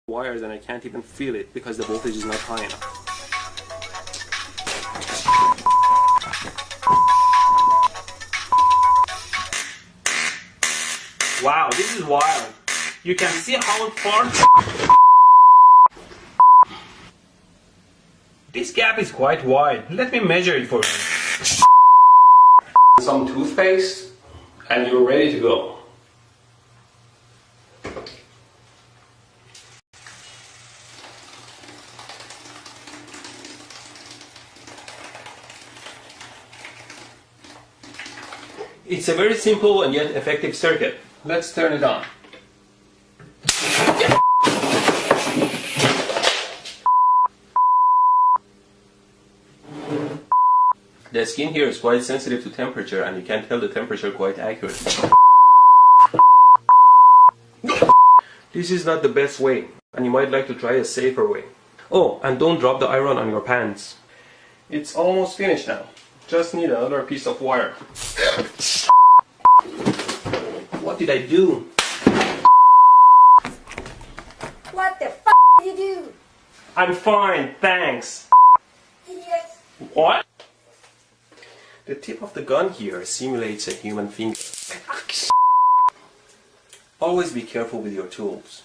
wires and I can't even feel it because the voltage is not high enough. Wow, this is wild. You can see how far... This gap is quite wide. Let me measure it for you. Some toothpaste and you're ready to go. It's a very simple and yet effective circuit. Let's turn it on. The skin here is quite sensitive to temperature and you can tell the temperature quite accurately. This is not the best way and you might like to try a safer way. Oh, and don't drop the iron on your pants. It's almost finished now. Just need another piece of wire. What did I do? What the f*** did you do? I'm fine, thanks. Idiot. What? The tip of the gun here simulates a human finger. Always be careful with your tools.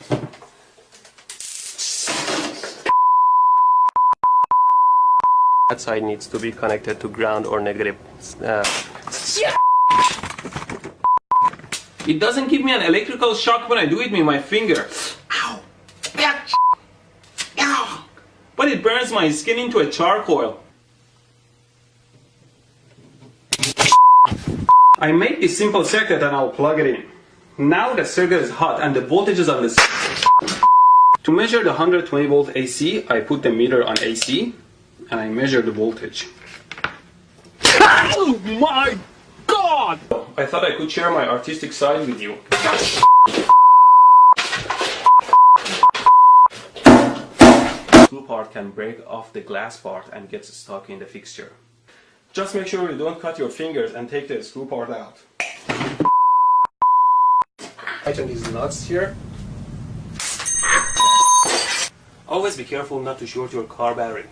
That side needs to be connected to ground or negative. It doesn't give me an electrical shock when I do it with my finger. Ow! Ow! But it burns my skin into a charcoal. I made this simple circuit and I'll plug it in. Now the circuit is hot and the voltage is on this. To measure the 120 volt AC, I put the meter on AC and I measure the voltage. Oh my God! I thought I could share my artistic side with you. The screw part can break off the glass part and gets stuck in the fixture. Just make sure you don't cut your fingers and take the screw part out. Tighten these nuts here. Always be careful not to short your car battery.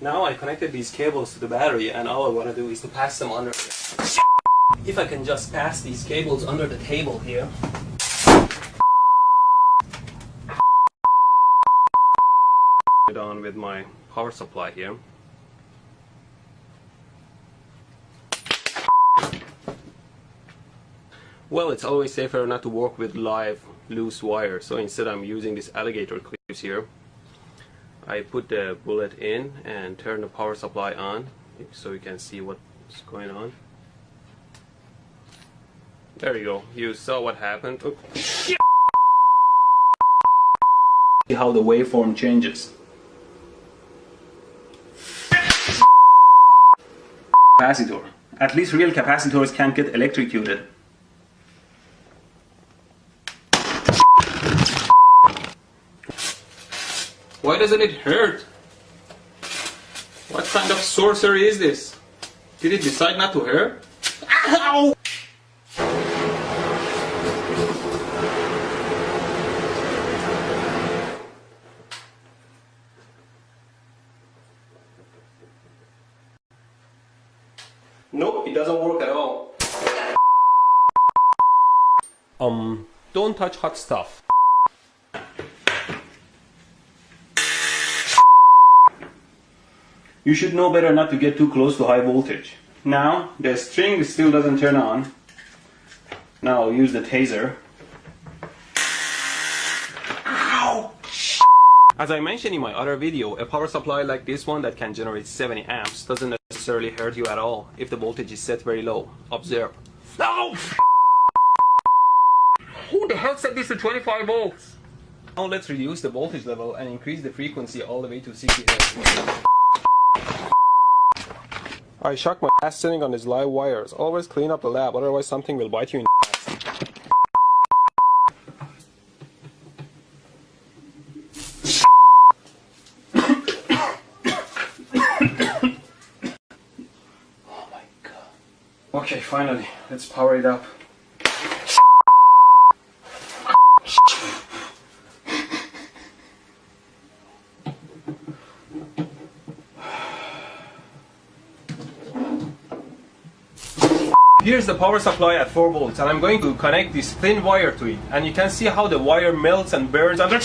Now I connected these cables to the battery and all I want to do is to pass them under here. If I can just pass these cables under the table here. Get on with my power supply here. Well, it's always safer not to work with live loose wire, so instead I'm using these alligator clips here. I put the bullet in and turn the power supply on so you can see what's going on. There you go, you saw what happened. Oh. See how the waveform changes. Capacitor. At least real capacitors can't get electrocuted. Why doesn't it hurt? What kind of sorcery is this? Did it decide not to hurt? Ow! Nope, it doesn't work at all. Don't touch hot stuff. You should know better not to get too close to high voltage. Now, the string still doesn't turn on. Now I'll use the taser. Ow! As I mentioned in my other video, a power supply like this one that can generate 70 amps doesn't necessarily hurt you at all if the voltage is set very low. Observe. No! Who the hell set this to 25 volts? Now let's reduce the voltage level and increase the frequency all the way to 60 Hz. I shock my ass sitting on these live wires. Always clean up the lab, otherwise something will bite you in the ass. Oh my God. Okay, finally, let's power it up. Here's the power supply at 4 volts, and I'm going to connect this thin wire to it, and you can see how the wire melts and burns under.